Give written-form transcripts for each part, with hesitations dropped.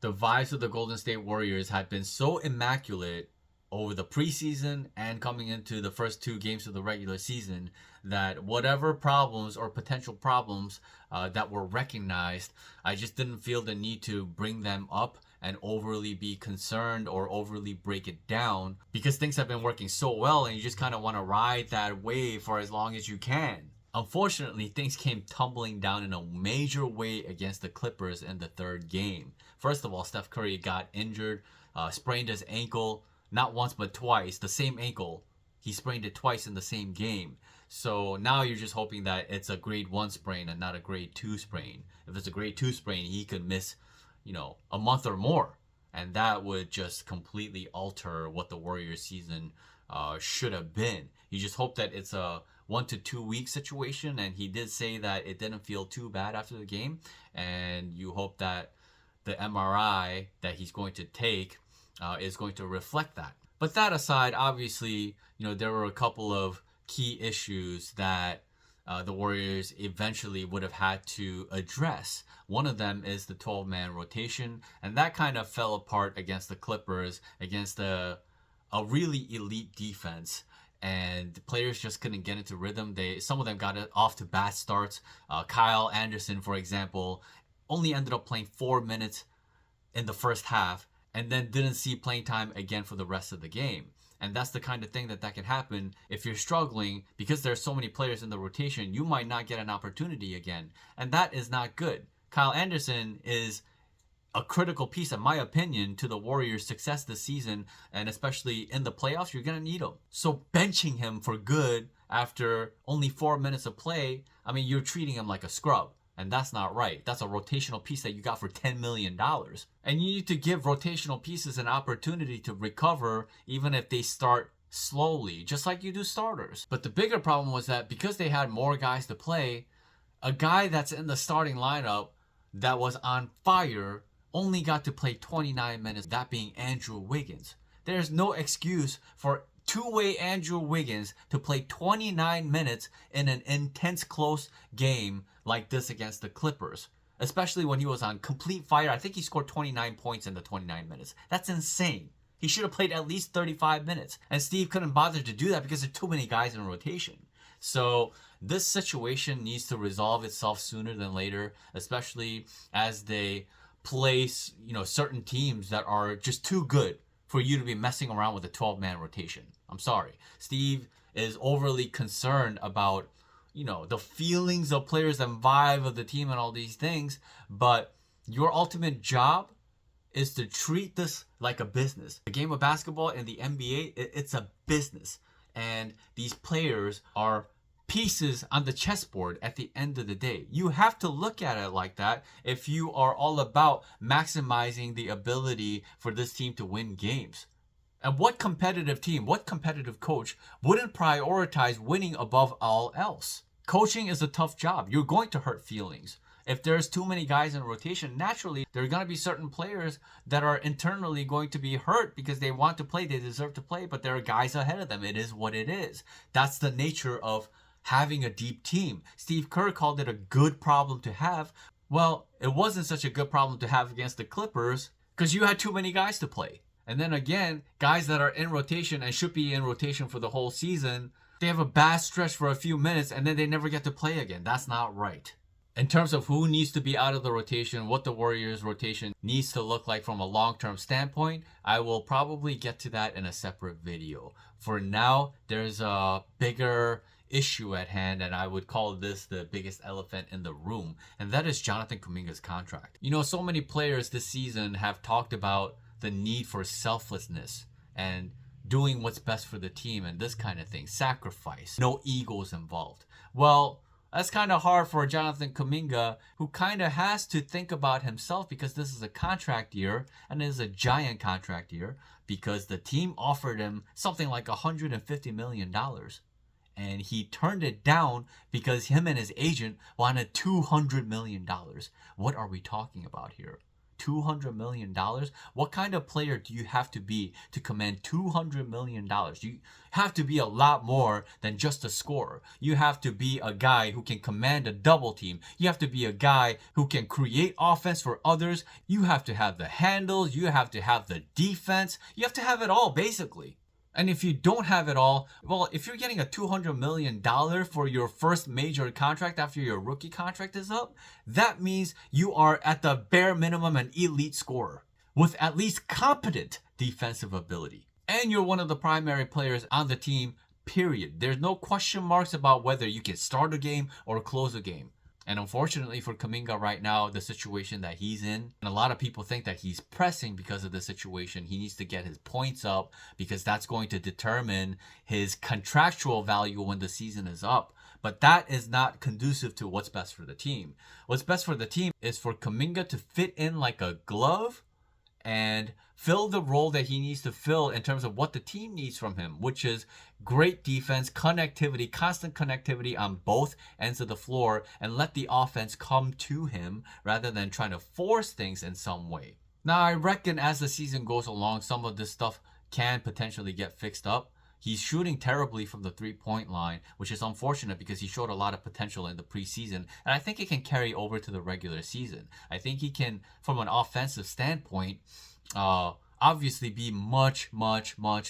The vibes of the Golden State Warriors had been so immaculate over the preseason and coming into the first two games of the regular season that whatever problems or potential problems that were recognized, I just didn't feel the need to bring them up and overly be concerned or overly break it down because things have been working so well and you just kind of want to ride that wave for as long as you can. Unfortunately, things came tumbling down in a major way against the Clippers in the third game. First of all, Steph Curry got injured, sprained his ankle, not once but twice, the same ankle. He sprained it twice in the same game. So now you're just hoping that it's a grade 1 sprain and not a grade 2 sprain. If it's a grade 2 sprain, he could miss, a month or more. And that would just completely alter what the Warriors season should have been. You just hope that it's a 1 to 2 week situation. And he did say that it didn't feel too bad after the game. And you hope that the MRI that he's going to take is going to reflect that. But that aside, obviously, there were a couple of key issues that the Warriors eventually would have had to address. One of them is the 12-man rotation, and that kind of fell apart against the Clippers, against a really elite defense. And the players just couldn't get into rhythm. Some of them got it off to bad starts. Kyle Anderson, for example, only ended up playing 4 minutes in the first half and then didn't see playing time again for the rest of the game. And that's the kind of thing that can happen if you're struggling because there's so many players in the rotation. You might not get an opportunity again. And that is not good. Kyle Anderson is a critical piece, in my opinion, to the Warriors' success this season. And especially in the playoffs, you're going to need him. So benching him for good after only 4 minutes of play, you're treating him like a scrub. And that's not right. That's a rotational piece that you got for $10 million. And you need to give rotational pieces an opportunity to recover even if they start slowly, just like you do starters. But the bigger problem was that because they had more guys to play, a guy that's in the starting lineup that was on fire only got to play 29 minutes, that being Andrew Wiggins. There's no excuse for two-way Andrew Wiggins to play 29 minutes in an intense close game like this against the Clippers, especially when he was on complete fire. I think he scored 29 points in the 29 minutes. That's insane. He should have played at least 35 minutes. And Steve couldn't bother to do that because there are too many guys in rotation. So this situation needs to resolve itself sooner than later, especially as they place, certain teams that are just too good for you to be messing around with a 12-man rotation. I'm sorry. Steve is overly concerned about, the feelings of players and vibe of the team and all these things. But your ultimate job is to treat this like a business. The game of basketball in the NBA, it's a business. And these players are pieces on the chessboard at the end of the day. You have to look at it like that if you are all about maximizing the ability for this team to win games. And what competitive team, what competitive coach wouldn't prioritize winning above all else? Coaching is a tough job. You're going to hurt feelings. If there's too many guys in rotation, naturally, there are going to be certain players that are internally going to be hurt because they want to play, they deserve to play, but there are guys ahead of them. It is what it is. That's the nature of having a deep team. Steve Kerr called it a good problem to have. Well, it wasn't such a good problem to have against the Clippers because you had too many guys to play. And then again, guys that are in rotation and should be in rotation for the whole season, they have a bad stretch for a few minutes and then they never get to play again. That's not right. In terms of who needs to be out of the rotation, what the Warriors rotation needs to look like from a long-term standpoint, I will probably get to that in a separate video. For now, there's a bigger issue at hand, and I would call this the biggest elephant in the room, and that is Jonathan Kuminga's contract. So many players this season have talked about the need for selflessness and doing what's best for the team and this kind of thing, sacrifice, no egos involved. Well, that's kind of hard for Jonathan Kuminga, who kind of has to think about himself because this is a contract year, and it is a giant contract year because the team offered him something like $150 million. And he turned it down because him and his agent wanted $200 million. What are we talking about here? $200 million? What kind of player do you have to be to command $200 million? You have to be a lot more than just a scorer. You have to be a guy who can command a double team. You have to be a guy who can create offense for others. You have to have the handles. You have to have the defense. You have to have it all, basically. And if you don't have it all, well, if you're getting a $200 million for your first major contract after your rookie contract is up, that means you are at the bare minimum an elite scorer with at least competent defensive ability. And you're one of the primary players on the team, period. There's no question marks about whether you can start a game or close a game. And unfortunately for Kuminga right now, the situation that he's in, and a lot of people think that he's pressing because of the situation. He needs to get his points up because that's going to determine his contractual value when the season is up. But that is not conducive to what's best for the team. What's best for the team is for Kuminga to fit in like a glove and fill the role that he needs to fill in terms of what the team needs from him, which is great defense, connectivity, constant connectivity on both ends of the floor, and let the offense come to him rather than trying to force things in some way. Now, I reckon as the season goes along, some of this stuff can potentially get fixed up. He's shooting terribly from the three-point line, which is unfortunate because he showed a lot of potential in the preseason. And I think it can carry over to the regular season. I think he can, from an offensive standpoint, obviously be much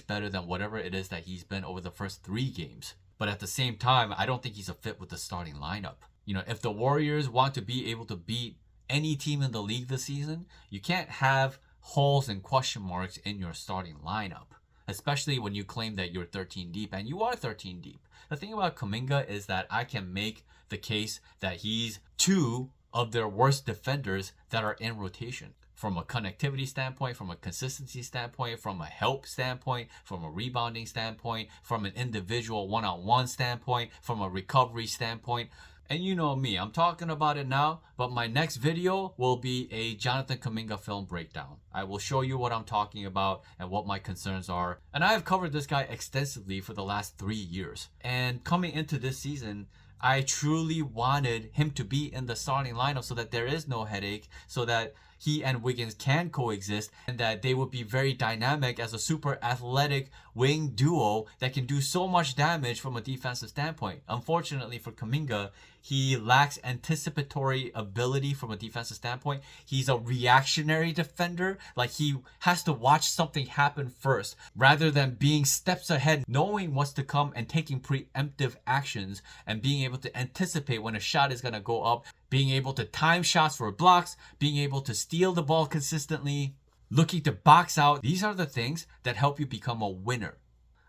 better than whatever it is that he's been over the first 3 games. But at the same time, I don't think he's a fit with the starting lineup. You know, if the Warriors want to be able to beat any team in the league this season, you can't have holes and question marks in your starting lineup. Especially when you claim that you're 13 deep, and you are 13 deep. The thing about Kuminga is that I can make the case that he's 2 of their worst defenders that are in rotation. From a connectivity standpoint, from a consistency standpoint, from a help standpoint, from a rebounding standpoint, from an individual one-on-one standpoint, from a recovery standpoint. And you know me, I'm talking about it now, but my next video will be a Jonathan Kuminga film breakdown. I will show you what I'm talking about and what my concerns are. And I have covered this guy extensively for the last 3 years. And coming into this season, I truly wanted him to be in the starting lineup so that there is no headache, so that he and Wiggins can coexist, and that they would be very dynamic as a super athletic wing duo that can do so much damage from a defensive standpoint. Unfortunately for Kuminga, he lacks anticipatory ability from a defensive standpoint. He's a reactionary defender. Like, he has to watch something happen first rather than being steps ahead, knowing what's to come and taking preemptive actions and being able to anticipate when a shot is going to go up, being able to time shots for blocks, being able to steal the ball consistently, looking to box out. These are the things that help you become a winner.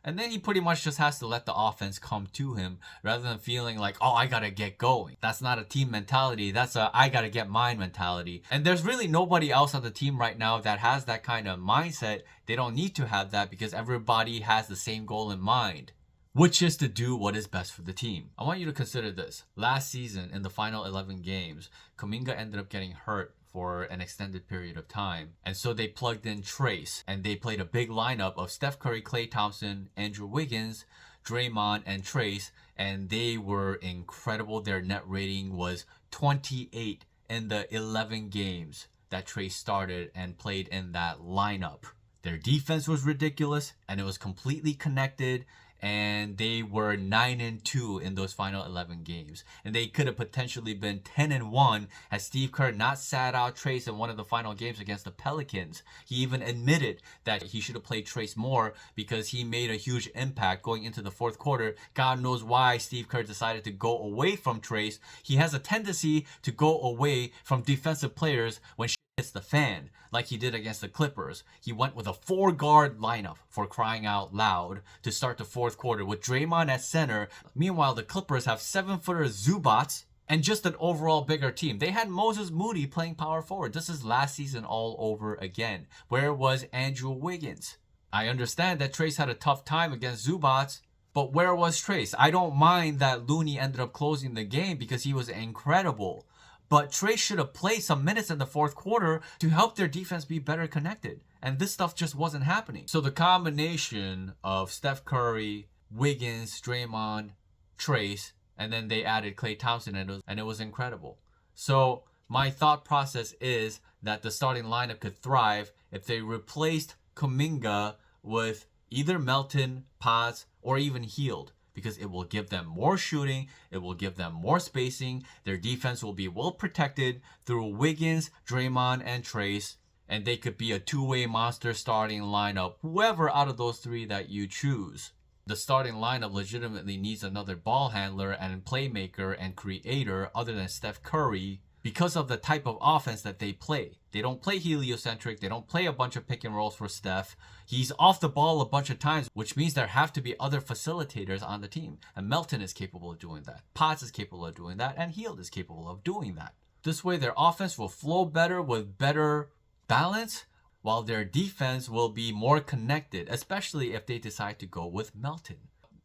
And then he pretty much just has to let the offense come to him rather than feeling like, oh, I gotta get going. That's not a team mentality. That's a I gotta get mine mentality. And there's really nobody else on the team right now that has that kind of mindset. They don't need to have that because everybody has the same goal in mind, which is to do what is best for the team. I want you to consider this. Last season, in the final 11 games, Kuminga ended up getting hurt for an extended period of time. And so they plugged in Trace, and they played a big lineup of Steph Curry, Klay Thompson, Andrew Wiggins, Draymond, and Trace, and they were incredible. Their net rating was 28 in the 11 games that Trace started and played in that lineup. Their defense was ridiculous, and it was completely connected, and they were 9-2 in those final 11 games. And they could have potentially been 10-1 had Steve Kerr not sat out Trace in one of the final games against the Pelicans. He even admitted that he should have played Trace more because he made a huge impact going into the fourth quarter. God knows why Steve Kerr decided to go away from Trace. He has a tendency to go away from defensive players when hits the fan, like he did against the Clippers. He went with a 4-guard lineup, for crying out loud, to start the fourth quarter with Draymond at center. Meanwhile, the Clippers have 7-footer Zubats and just an overall bigger team. They had Moses Moody playing power forward. This is last season all over again. Where was Andrew Wiggins? I understand that Trace had a tough time against Zubats, but where was Trace? I don't mind that Looney ended up closing the game because he was incredible. But Trace should have played some minutes in the fourth quarter to help their defense be better connected. And this stuff just wasn't happening. So the combination of Steph Curry, Wiggins, Draymond, Trace, and then they added Klay Thompson, and it was incredible. So My thought process is that the starting lineup could thrive if they replaced Kuminga with either Melton, Paz, or even Healed, because it will give them more shooting, it will give them more spacing, their defense will be well protected through Wiggins, Draymond, and Trace, and they could be a two-way monster starting lineup, whoever out of those three that you choose. The starting lineup legitimately needs another ball handler and playmaker and creator other than Steph Curry because of the type of offense that they play. They don't play heliocentric. They don't play a bunch of pick and rolls for Steph. He's off the ball a bunch of times, which means there have to be other facilitators on the team. And Melton is capable of doing that. Potts is capable of doing that. And Hield is capable of doing that. This way, their offense will flow better with better balance, while their defense will be more connected, especially if they decide to go with Melton.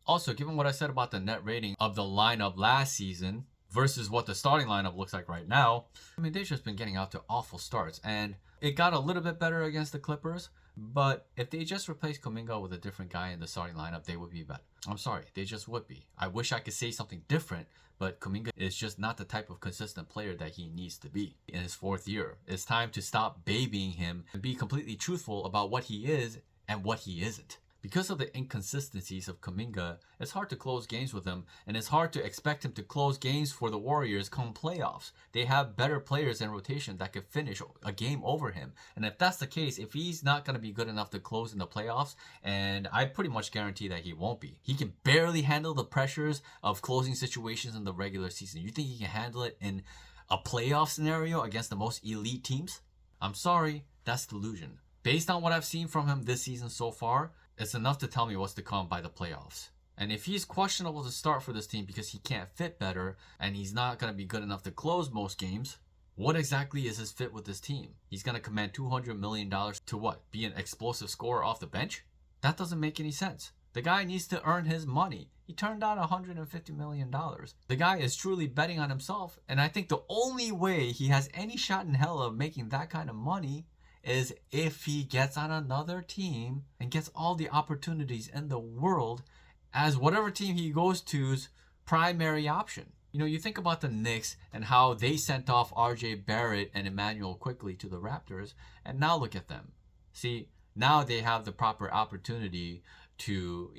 Also, given what I said about the net rating of the lineup last season versus what the starting lineup looks like right now, I mean, they've just been getting out to awful starts. And it got a little bit better against the Clippers, but if they just replaced Kuminga with a different guy in the starting lineup, they would be better. I'm sorry, they just would be. I wish I could say something different, but Kuminga is just not the type of consistent player that he needs to be in his fourth year. It's time to stop babying him and be completely truthful about what he is and what he isn't. Because of the inconsistencies of Kuminga, it's hard to close games with him, and it's hard to expect him to close games for the Warriors come playoffs. They have better players in rotation that could finish a game over him. And if that's the case, if he's not going to be good enough to close in the playoffs, and I pretty much guarantee that he won't be. He can barely handle the pressures of closing situations in the regular season. You think he can handle it in a playoff scenario against the most elite teams? I'm sorry, that's delusion. Based on what I've seen from him this season so far, it's enough to tell me what's to come by the playoffs. And if he's questionable to start for this team because he can't fit better and he's not going to be good enough to close most games, what exactly is his fit with this team? He's going to command $200 million to what? Be an explosive scorer off the bench? That doesn't make any sense. The guy needs to earn his money. He turned down $150 million. The guy is truly betting on himself, and I think the only way he has any shot in hell of making that kind of money is if he gets on another team and gets all the opportunities in the world as whatever team he goes to's primary option. You know, you think about the Knicks and how they sent off RJ Barrett and Emmanuel Quickley to the Raptors, and now look at them. See, now they have the proper opportunity to,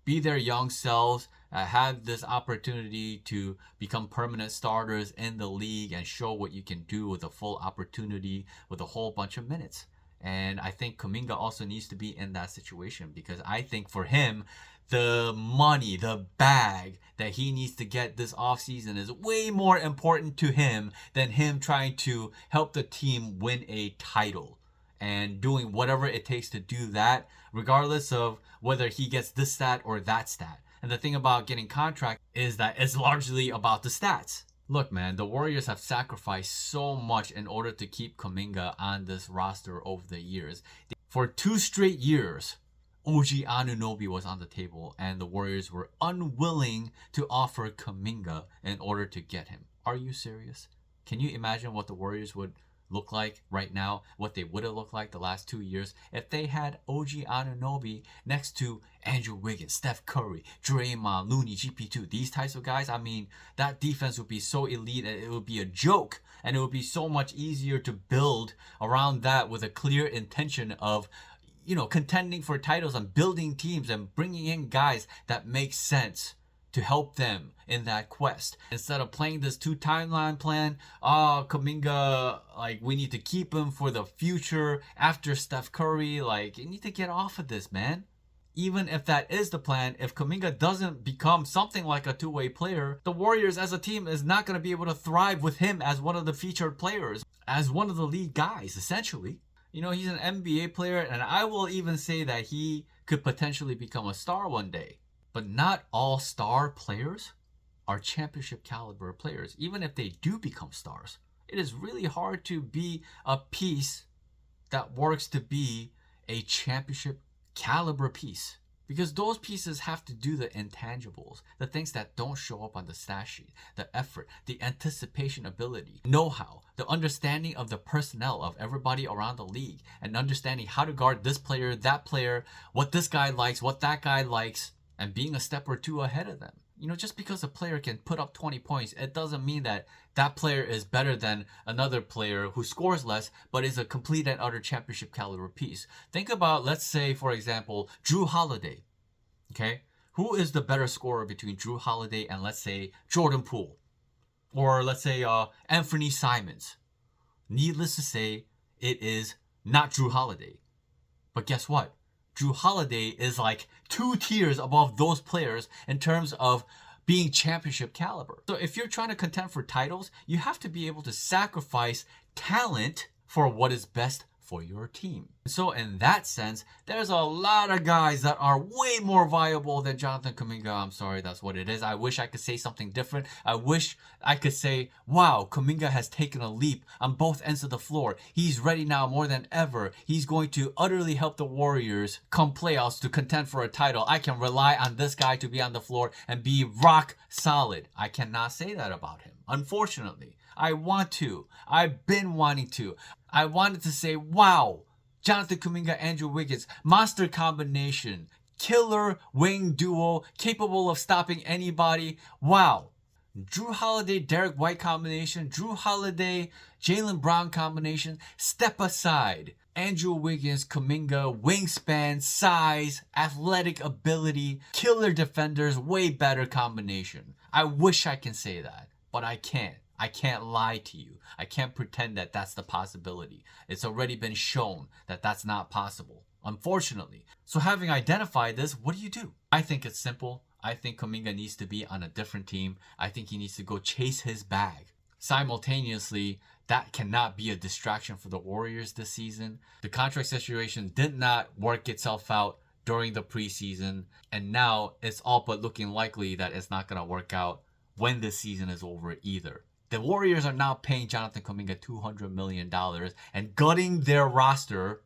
be their young selves, have this opportunity to become permanent starters in the league and show what you can do with a full opportunity with a whole bunch of minutes. And I think Kuminga also needs to be in that situation, because I think for him, the money, the bag that he needs to get this offseason is way more important to him than him trying to help the team win a title and doing whatever it takes to do that, regardless of whether he gets this stat or that stat. And the thing about getting contract is that it's largely about the stats. Look, man, the Warriors have sacrificed so much in order to keep Kuminga on this roster over the years. For 2 straight years, OG Anunoby was on the table, and the Warriors were unwilling to offer Kuminga in order to get him. Are you serious? Can you imagine what the Warriors would look like right now, what they would have looked like the last 2 years if they had OG Anunoby next to Andrew Wiggins, Steph Curry, Draymond, Looney, GP2, these types of guys? I mean, that defense would be so elite and it would be a joke, and it would be so much easier to build around that with a clear intention of contending for titles and building teams and bringing in guys that make sense to help them in that quest. Instead of playing this 2 timeline plan, Kuminga, we need to keep him for the future after Steph Curry. You need to get off of this, man. Even if that is the plan, if Kuminga doesn't become something like a two-way player, the Warriors as a team is not going to be able to thrive with him as one of the featured players, as one of the lead guys, essentially. He's an NBA player, and I will even say that he could potentially become a star one day. But not all star players are championship caliber players. Even if they do become stars, it is really hard to be a piece that works to be a championship caliber piece, because those pieces have to do the intangibles, the things that don't show up on the stat sheet, the effort, the anticipation ability, know-how, the understanding of the personnel of everybody around the league, and understanding how to guard this player, that player, what this guy likes, what that guy likes, and being a step or two ahead of them. just because a player can put up 20 points, it doesn't mean that that player is better than another player who scores less, but is a complete and utter championship caliber piece. Think about, let's say, for example, Drew Holiday. Okay? Who is the better scorer between Drew Holiday and, let's say, Jordan Poole? Or let's say Anthony Simons. Needless to say, it is not Drew Holiday. But guess what? Drew Holiday is like 2 tiers above those players in terms of being championship caliber. So if you're trying to contend for titles, you have to be able to sacrifice talent for what is best for your team. So in that sense, there's a lot of guys that are way more viable than Jonathan Kuminga. I'm sorry, that's what it is. I wish I could say something different. I wish I could say, wow, Kuminga has taken a leap on both ends of the floor. He's ready now more than ever. He's going to utterly help the Warriors come playoffs to contend for a title. I can rely on this guy to be on the floor and be rock solid. I cannot say that about him, unfortunately. I want to. I've been wanting to. I wanted to say, wow, Jonathan Kuminga, Andrew Wiggins, monster combination, killer wing duo, capable of stopping anybody. Wow. Drew Holiday, Derek White combination, Drew Holiday, Jaylen Brown combination, step aside. Andrew Wiggins, Kuminga, wingspan, size, athletic ability, killer defenders, way better combination. I wish I can say that, but I can't. I can't lie to you. I can't pretend that that's the possibility. It's already been shown that that's not possible, unfortunately. So having identified this, what do? I think it's simple. I think Kuminga needs to be on a different team. I think he needs to go chase his bag. Simultaneously, that cannot be a distraction for the Warriors this season. The contract situation did not work itself out during the preseason, and now it's all but looking likely that it's not going to work out when the season is over either. The Warriors are now paying Jonathan Kuminga $200 million and gutting their roster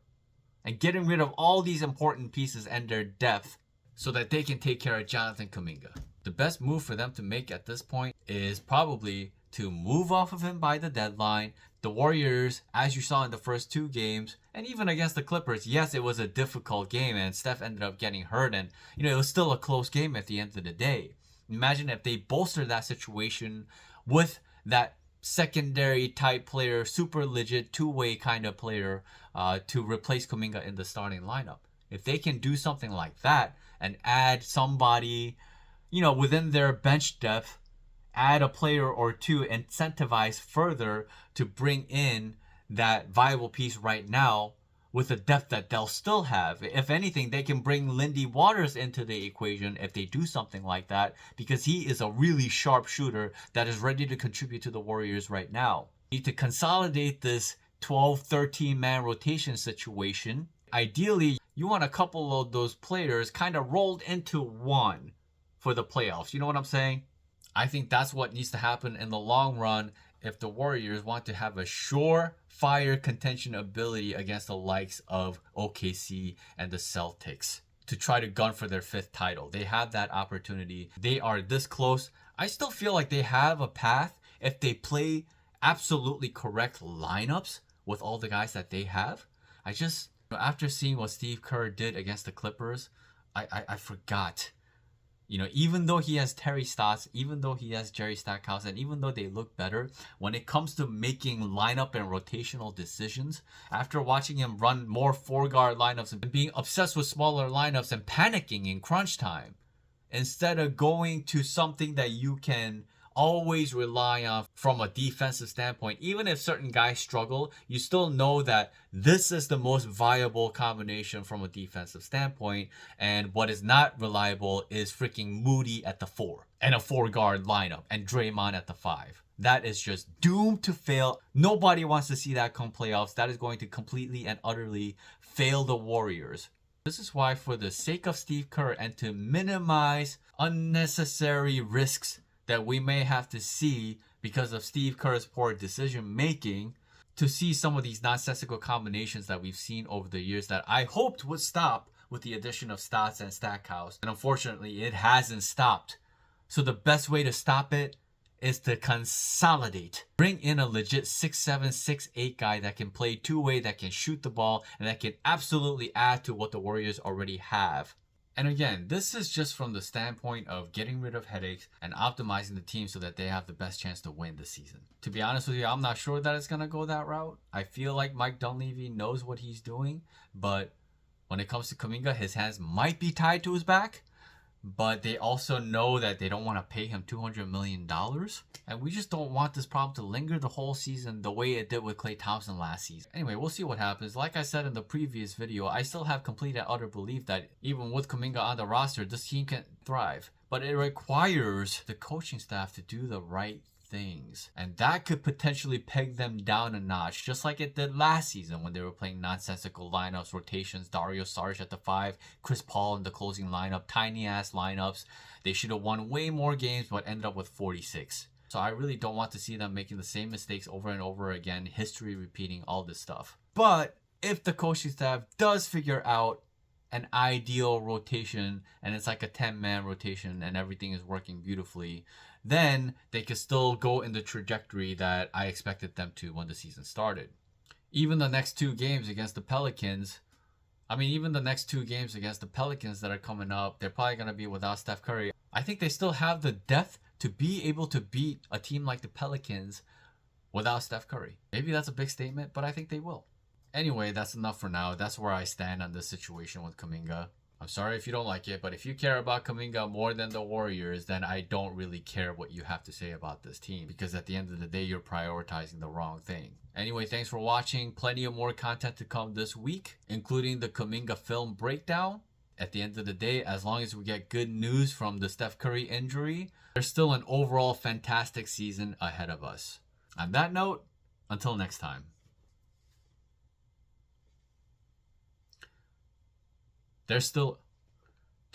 and getting rid of all these important pieces and their depth so that they can take care of Jonathan Kuminga. The best move for them to make at this point is probably to move off of him by the deadline. The Warriors, as you saw in the first 2 games, and even against the Clippers, yes, it was a difficult game and Steph ended up getting hurt and, it was still a close game at the end of the day. Imagine if they bolstered that situation with that secondary type player, super legit two-way kind of player to replace Kuminga in the starting lineup. If they can do something like that and add somebody, within their bench depth, add a player or two, incentivize further to bring in that viable piece right now with the depth that they'll still have. If anything, they can bring Lindy Waters into the equation if they do something like that, because he is a really sharp shooter that is ready to contribute to the Warriors right now. You need to consolidate this 12, 13-man rotation situation. Ideally, you want a couple of those players kind of rolled into one for the playoffs. You know what I'm saying? I think that's what needs to happen in the long run if the Warriors want to have a surefire contention ability against the likes of OKC and the Celtics to try to gun for their 5th title. They have that opportunity. They are this close. I still feel like they have a path if they play absolutely correct lineups with all the guys that they have. After seeing what Steve Kerr did against the Clippers, I forgot. Even though he has Terry Stotts, even though he has Jerry Stackhouse, and even though they look better, when it comes to making lineup and rotational decisions, after watching him run more 4-guard lineups and being obsessed with smaller lineups and panicking in crunch time, instead of going to something that you can always rely on from a defensive standpoint, even if certain guys struggle, you still know that this is the most viable combination from a defensive standpoint, and what is not reliable is freaking Moody at the 4 and a 4-guard lineup and Draymond at the 5. That is just doomed to fail. Nobody wants to see that come playoffs. That is going to completely and utterly fail the Warriors. This is why, for the sake of Steve Kerr and to minimize unnecessary risks that we may have to see because of Steve Kerr's poor decision making, to see some of these nonsensical combinations that we've seen over the years that I hoped would stop with the addition of Stotts and Stackhouse. And unfortunately, it hasn't stopped. So the best way to stop it is to consolidate. Bring in a legit 6'7", 6'8" guy that can play two-way, that can shoot the ball, and that can absolutely add to what the Warriors already have. And again, this is just from the standpoint of getting rid of headaches and optimizing the team so that they have the best chance to win the season. To be honest with you, I'm not sure that it's going to go that route. I feel like Mike Dunleavy knows what he's doing, but when it comes to Kuminga, his hands might be tied to his back. But they also know that they don't want to pay him $200 million. And we just don't want this problem to linger the whole season the way it did with Klay Thompson last season. Anyway, we'll see what happens. Like I said in the previous video, I still have complete and utter belief that even with Kuminga on the roster, this team can thrive. But it requires the coaching staff to do the right things. And that could potentially peg them down a notch, just like it did last season when they were playing nonsensical lineups, rotations, Dario Saric at the 5, Chris Paul in the closing lineup, tiny ass lineups. They should have won way more games but ended up with 46. So I really don't want to see them making the same mistakes over and over again, history repeating, all this stuff. But if the coaching staff does figure out an ideal rotation and it's like a 10-man rotation and everything is working beautifully, then they could still go in the trajectory that I expected them to when the season started. Even the next two games against the Pelicans that are coming up, they're probably going to be without Steph Curry. I think they still have the depth to be able to beat a team like the Pelicans without Steph Curry. Maybe that's a big statement, but I think they will. Anyway, that's enough for now. That's where I stand on this situation with Kuminga. I'm sorry if you don't like it, but if you care about Kuminga more than the Warriors, then I don't really care what you have to say about this team, because at the end of the day, you're prioritizing the wrong thing. Anyway, thanks for watching. Plenty of more content to come this week, including the Kuminga film breakdown. At the end of the day, as long as we get good news from the Steph Curry injury, there's still an overall fantastic season ahead of us. On that note, until next time. There's still